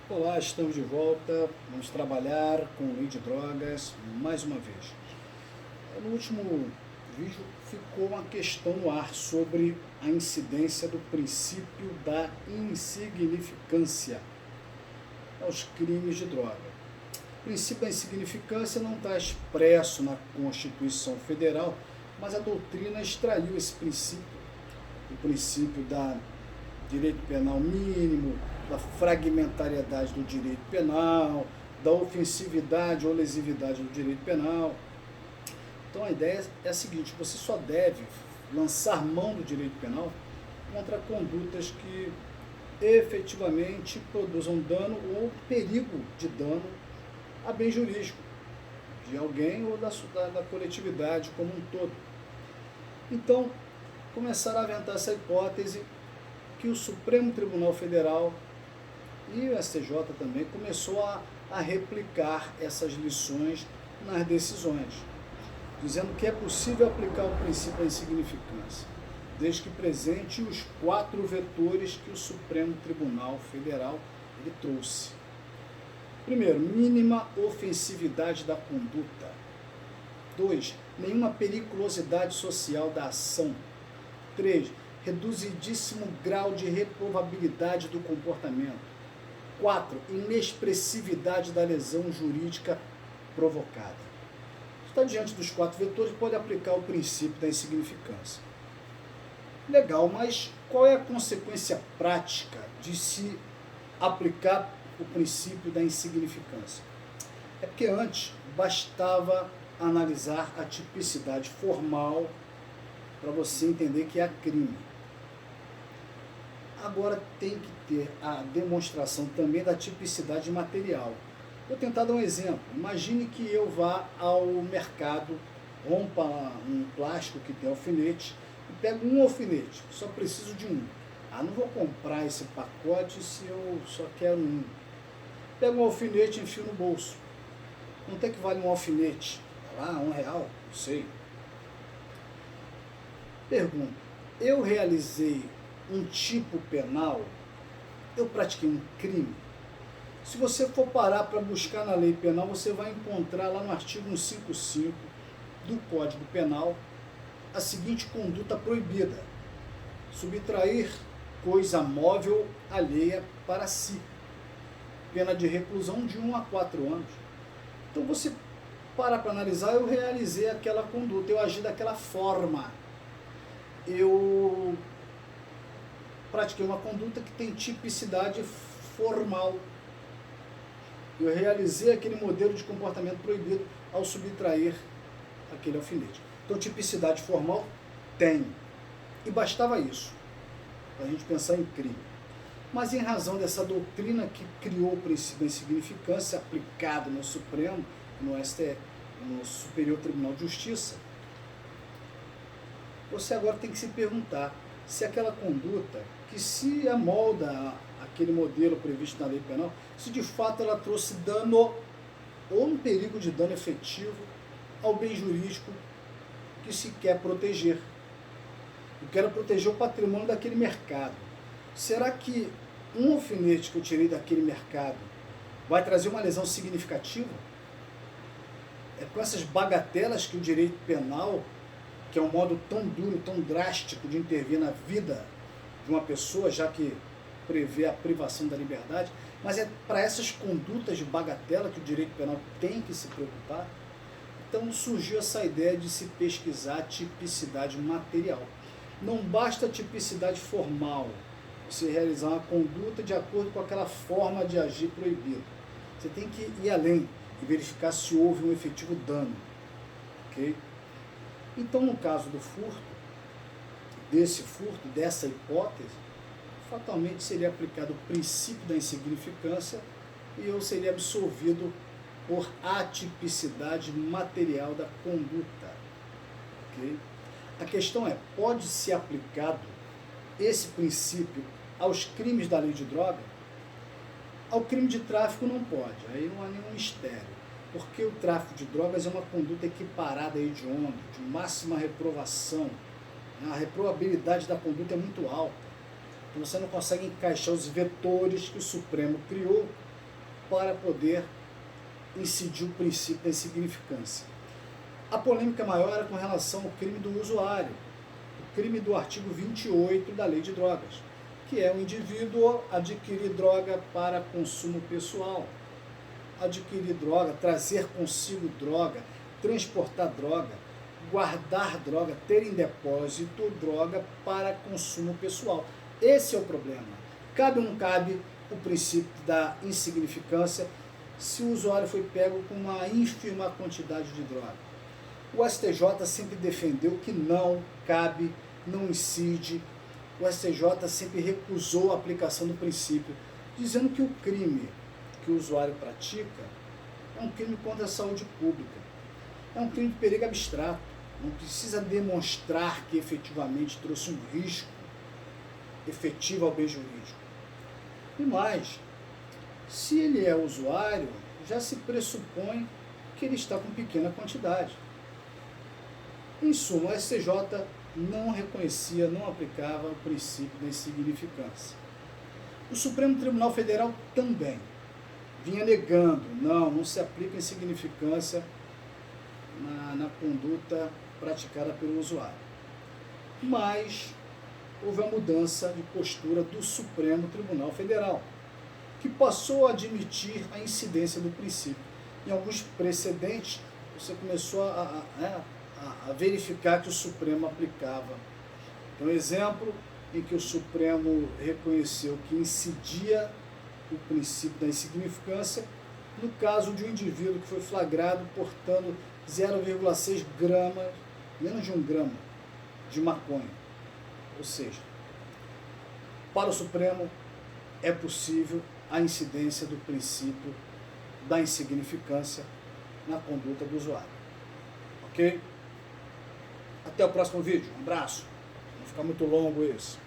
Olá, estamos de volta. Vamos trabalhar com lei de drogas mais uma vez. No último vídeo ficou uma questão no ar sobre a incidência do princípio da insignificância aos crimes de droga. O princípio da insignificância não está expresso na Constituição Federal, mas a doutrina extraiu esse princípio, o princípio da direito penal mínimo, da fragmentariedade do direito penal, da ofensividade ou lesividade do direito penal. Então a ideia é a seguinte: você só deve lançar mão do direito penal contra condutas que efetivamente produzam dano ou perigo de dano a bem jurídico de alguém ou da coletividade como um todo. Então, começaram a aventar essa hipótese que o Supremo Tribunal Federal e o STJ também começou a replicar essas lições nas decisões, dizendo que é possível aplicar o princípio da insignificância, desde que presente os 4 vetores que o Supremo Tribunal Federal ele trouxe. Primeiro, mínima ofensividade da conduta. 2, nenhuma periculosidade social da ação. 3, reduzidíssimo grau de reprovabilidade do comportamento. 4, inexpressividade da lesão jurídica provocada. Está diante dos 4 vetores, pode aplicar o princípio da insignificância. Legal, mas qual é a consequência prática de se aplicar o princípio da insignificância? É porque antes bastava analisar a tipicidade formal para você entender que é crime. Agora tem que ter a demonstração também da tipicidade material. Vou tentar dar um exemplo. Imagine que eu vá ao mercado, rompa um plástico que tem alfinete e pego um alfinete, só preciso de um. Não vou comprar esse pacote se eu só quero um. Pego um alfinete e enfio no bolso. Quanto é que vale um alfinete? R$1? Não sei. Pergunta: eu realizei um tipo penal? Eu pratiquei um crime? Se você for parar para buscar na lei penal, você vai encontrar lá no artigo 155 do Código Penal a seguinte conduta proibida: subtrair coisa móvel alheia para si. Pena de reclusão de 1 a 4 anos. Então você para analisar, eu realizei aquela conduta, eu agi daquela forma. Eu pratiquei uma conduta que tem tipicidade formal. Eu realizei aquele modelo de comportamento proibido ao subtrair aquele alfinete. Então, tipicidade formal tem. E bastava isso, para a gente pensar em crime. Mas em razão dessa doutrina que criou o princípio da insignificância, aplicado no Supremo, no STF, no Superior Tribunal de Justiça, você agora tem que se perguntar se aquela conduta que se amolda aquele modelo previsto na lei penal, se de fato ela trouxe dano ou um perigo de dano efetivo ao bem jurídico que se quer proteger. Eu quero proteger o patrimônio daquele mercado. Será que um alfinete que eu tirei daquele mercado vai trazer uma lesão significativa? É com essas bagatelas que o direito penal, que é um modo tão duro, tão drástico de intervir na vida de uma pessoa, já que prevê a privação da liberdade, mas é para essas condutas de bagatela que o direito penal tem que se preocupar. Então surgiu essa ideia de se pesquisar a tipicidade material. Não basta a tipicidade formal, você realizar uma conduta de acordo com aquela forma de agir proibida. Você tem que ir além e verificar se houve um efetivo dano. Ok? Então, no caso do furto, dessa hipótese, fatalmente seria aplicado o princípio da insignificância e eu seria absolvido por atipicidade material da conduta. Okay? A questão é: pode ser aplicado esse princípio aos crimes da lei de droga? Ao crime de tráfico não pode, aí não há nenhum mistério, porque o tráfico de drogas é uma conduta equiparada a hediondo, de máxima reprovação. A reprovabilidade da conduta é muito alta. Então você não consegue encaixar os vetores que o Supremo criou para poder incidir o princípio da insignificância. A polêmica maior era com relação ao crime do usuário, o crime do artigo 28 da Lei de Drogas, que é o indivíduo adquirir droga para consumo pessoal, adquirir droga, trazer consigo droga, transportar droga, guardar droga, ter em depósito droga para consumo pessoal. Esse é o problema. Cabe ou não cabe o princípio da insignificância se o usuário foi pego com uma ínfima quantidade de droga? O STJ sempre defendeu que não cabe, não incide. O STJ sempre recusou a aplicação do princípio, dizendo que o crime que o usuário pratica é um crime contra a saúde pública, é um crime de perigo abstrato, não precisa demonstrar que efetivamente trouxe um risco efetivo ao bem jurídico. E mais, se ele é usuário, já se pressupõe que ele está com pequena quantidade. Em suma, o STJ não reconhecia, não aplicava o princípio da insignificância. O Supremo Tribunal Federal também vinha negando, não se aplica insignificância na conduta praticada pelo usuário. Mas houve a mudança de postura do Supremo Tribunal Federal, que passou a admitir a incidência do princípio. Em alguns precedentes, você começou a verificar que o Supremo aplicava. Então, exemplo em que o Supremo reconheceu que incidia o princípio da insignificância no caso de um indivíduo que foi flagrado portando 0,6 gramas, menos de 1 grama de maconha. Ou seja, para o Supremo é possível a incidência do princípio da insignificância na conduta do usuário. Ok? Até o próximo vídeo. Um abraço. Não ficar muito longo isso.